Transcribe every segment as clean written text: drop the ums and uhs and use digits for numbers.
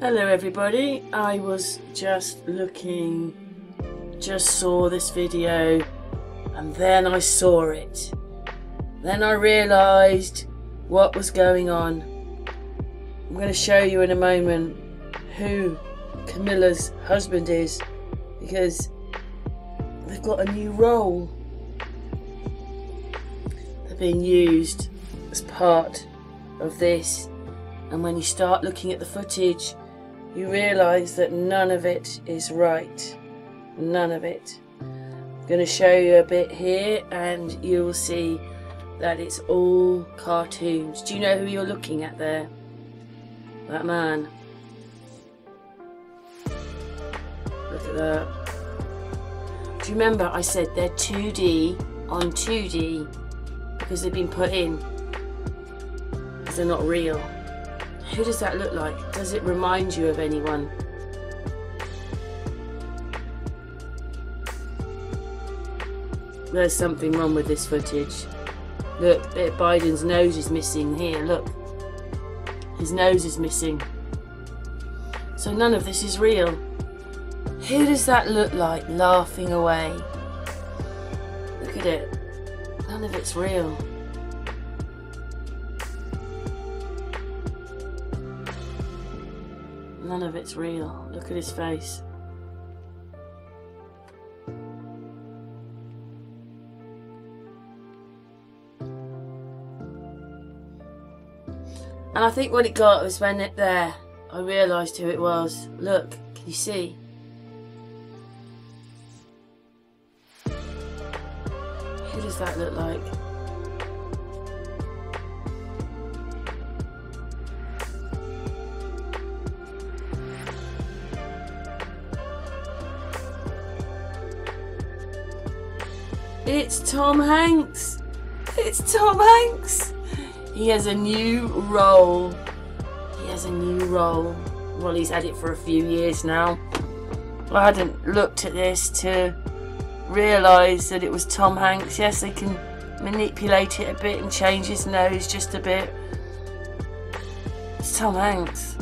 Hello everybody, I was just saw this video and then I saw it. Then I realised what was going on. I'm going to show you in a moment who Camilla's husband is, because they've got a new role. They're being used as part of this, and when you start looking at the footage you realise that none of it is right. None of it. I'm going to show you a bit here and you will see that it's all cartoons. Do you know who you're looking at there? That man. Look at that. Do you remember I said they're 2D on 2D because they've been put in because they're not real? Who does that look like? Does it remind you of anyone? There's something wrong with this footage. Look, Biden's nose is missing here, look. His nose is missing. So none of this is real. Who does that look like laughing away? Look at it. None of it's real. None of it's real. Look at his face. And I think what it got was when it there, I realised who it was. Look, can you see? Who does that look like? It's Tom Hanks. It's Tom Hanks. He has a new role. He has a new role. Well, he's had it for a few years now. I hadn't looked at this to realise that it was Tom Hanks. Yes, they can manipulate it a bit and change his nose just a bit. It's Tom Hanks.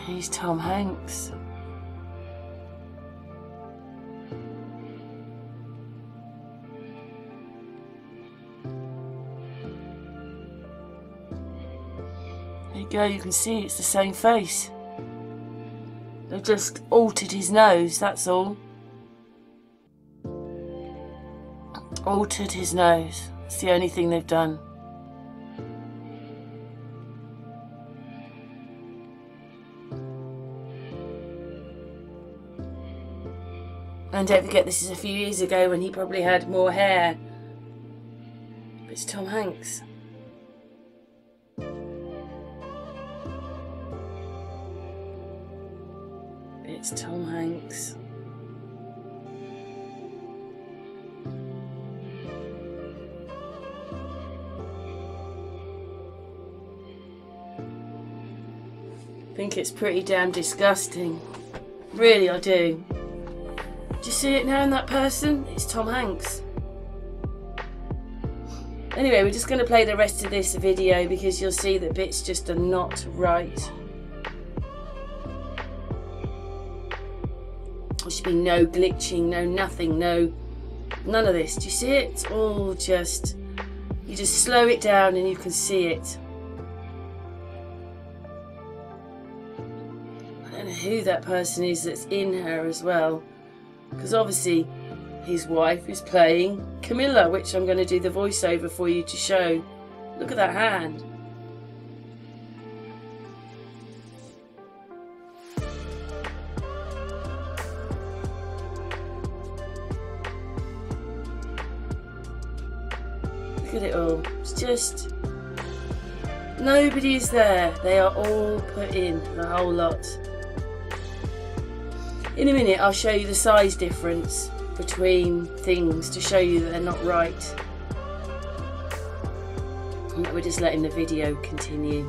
He's Tom Hanks. There you go, you can see it's the same face. They've just altered his nose, that's all. Altered his nose. It's the only thing they've done. And don't forget, this is a few years ago when he probably had more hair. But it's Tom Hanks. It's Tom Hanks. I think it's pretty damn disgusting. Really, I do. Do you see it now in that person? It's Tom Hanks. Anyway, we're just going to play the rest of this video because you'll see that bits just are not right. There should be no glitching, no nothing, none of this. Do you see it? It's all just, you just slow it down and you can see it. I don't know who that person is that's in her as well, because obviously his wife is playing Camilla, which I'm going to do the voiceover for you to show. Look at that hand. Look at it all. It's just, nobody is there. They are all put in, the whole lot. In a minute I'll show you the size difference between things to show you that they're not right. And we're just letting the video continue.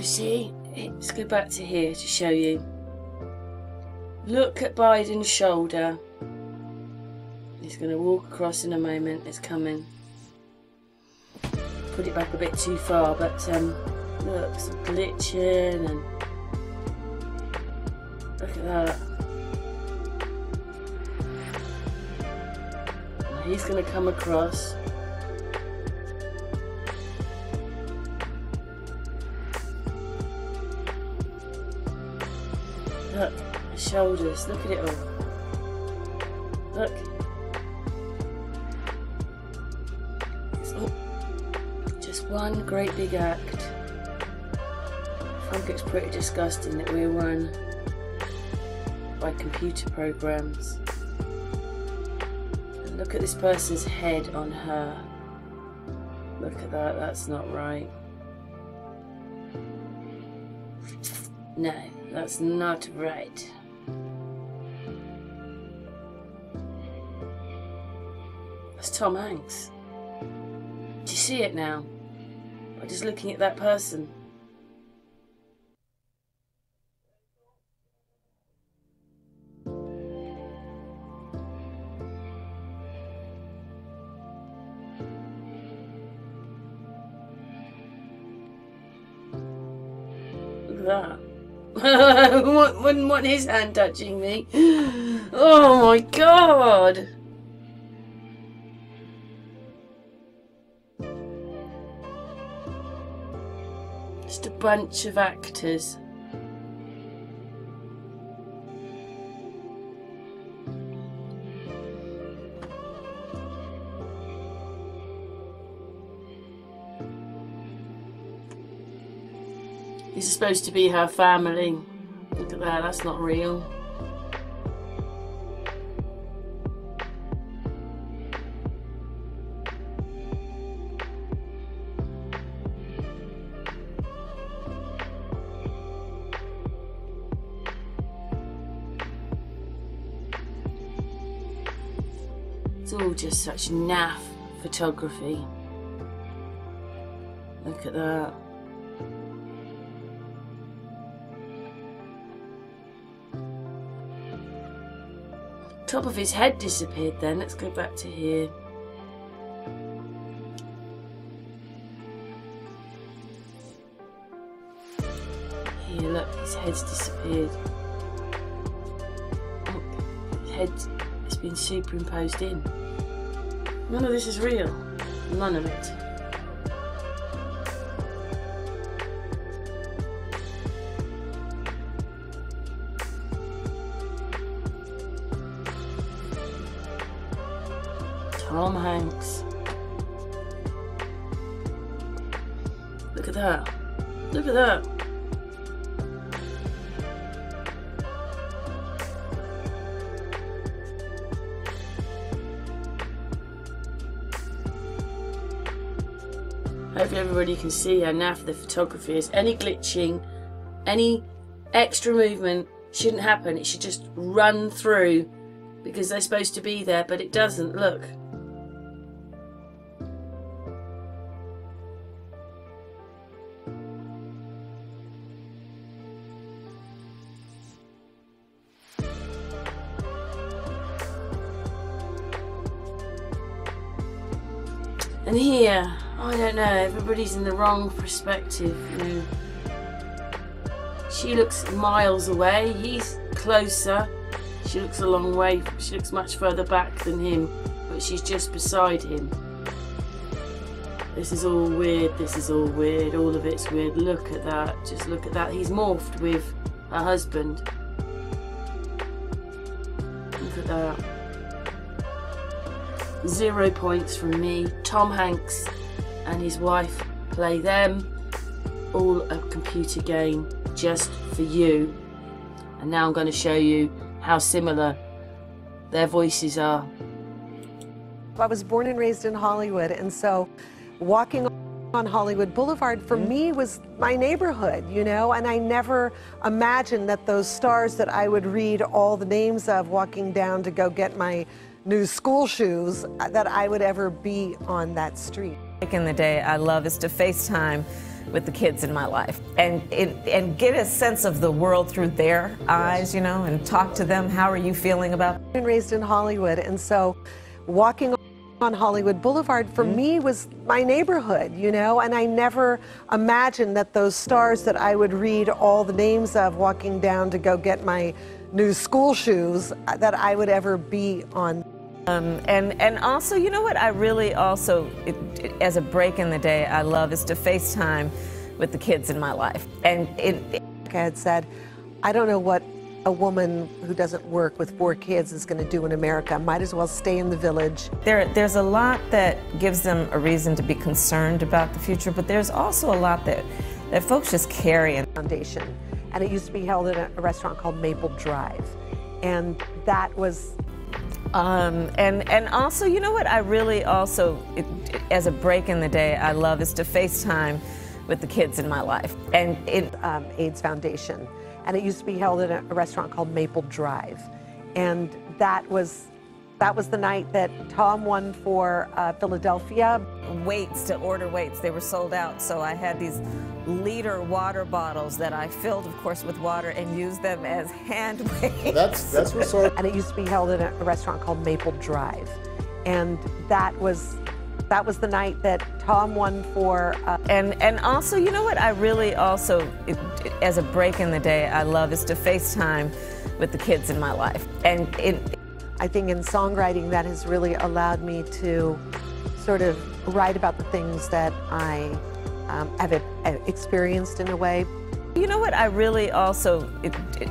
see, let's go back to here to show you. Look at Biden's shoulder. He's going to walk across in a moment. It's coming. Put it back a bit too far, but look, some glitching and look at that. Now he's going to come across. Look, the shoulders, look at it all. Look. It's all just one great big act. I think it's pretty disgusting that we're run by computer programs. And look at this person's head on her. Look at that, that's not right. No, that's not right. That's Tom Hanks. Do you see it now? By just looking at that person. Look at that. Wouldn't want his hand touching me. Oh my God. Just a bunch of actors. This is supposed to be her family. Look at that, that's not real. It's all just such naff photography. Look at that. Top of his head disappeared then. Let's go back to here. Here, look, his head's disappeared. Look, his head has been superimposed in. None of this is real. None of it. Tom Hanks. Look at that. Look at that. Hopefully everybody can see how naff the photography is. Any glitching, any extra movement shouldn't happen. It should just run through because they're supposed to be there, but it doesn't. Look. And here, I don't know, everybody's in the wrong perspective, you know. She looks miles away, he's closer. She looks a long way, she looks much further back than him, but she's just beside him. This is all weird, this is all weird, all of it's weird. Look at that, just look at that. He's morphed with her husband. Look at that. 0 points from me. Tom Hanks and his wife play them. All a computer game just for you. And now I'm going to show you how similar their voices are. I was born and raised in Hollywood, and so walking on Hollywood Boulevard for me was my neighborhood, you know, and I never imagined that those stars that I would read all the names of walking down to go get my new school shoes, that I would ever be on that street. Back in the day, I love is to FaceTime with the kids in my life, and get a sense of the world through their eyes, you know, and talk to them. How are you feeling about? I've been raised in Hollywood, and so walking on Hollywood Boulevard for me was my neighborhood, you know, and I never imagined that those stars that I would read all the names of walking down to go get my new school shoes, that I would ever be on. And also, you know what I really also, as a break in the day, I love is to FaceTime with the kids in my life. And like I had said, I don't know what a woman who doesn't work with 4 kids is going to do in America. Might as well stay in the village. There's a lot that gives them a reason to be concerned about the future, but there's also a lot that folks just carry. Foundation, and it used to be held at a restaurant called Maple Drive, and that was. And also, you know what I really also, as a break in the day, I love is to FaceTime with the kids in my life. And AIDS Foundation, and it used to be held at a restaurant called Maple Drive, and that was the night that Tom won for Philadelphia. Weights, to order weights, they were sold out, so I had these liter water bottles that I filled, of course, with water and used them as hand weights. That's what sort of. And it used to be held at a restaurant called Maple Drive, and that was the night that Tom won for. And also, you know what I really also, as a break in the day, I love is to FaceTime with the kids in my life. And I think in songwriting that has really allowed me to sort of write about the things that I have experienced in a way. You know what I really also,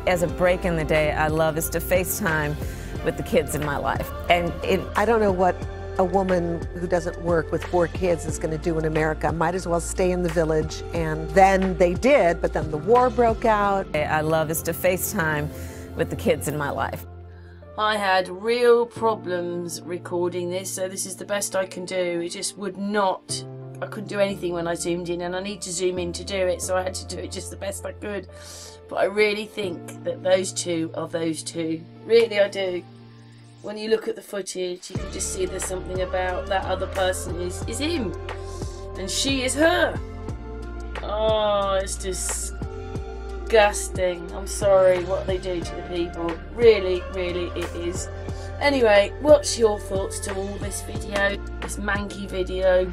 as a break in the day, I love is to FaceTime with the kids in my life. And I don't know what a woman who doesn't work with 4 kids is going to do in America. Might as well stay in the village. And then they did, but then the war broke out. I love is to FaceTime with the kids in my life. I had real problems recording this, so this is the best I can do. It just would not, I couldn't do anything when I zoomed in, and I need to zoom in to do it, so I had to do it just the best I could. But I really think that those two are those two. Really, I do. When you look at the footage, you can just see there's something about that other person is him, and she is her. Oh, it's disgusting. I'm sorry what they do to the people. Really, really it is. Anyway, what's your thoughts to all this video? This manky video?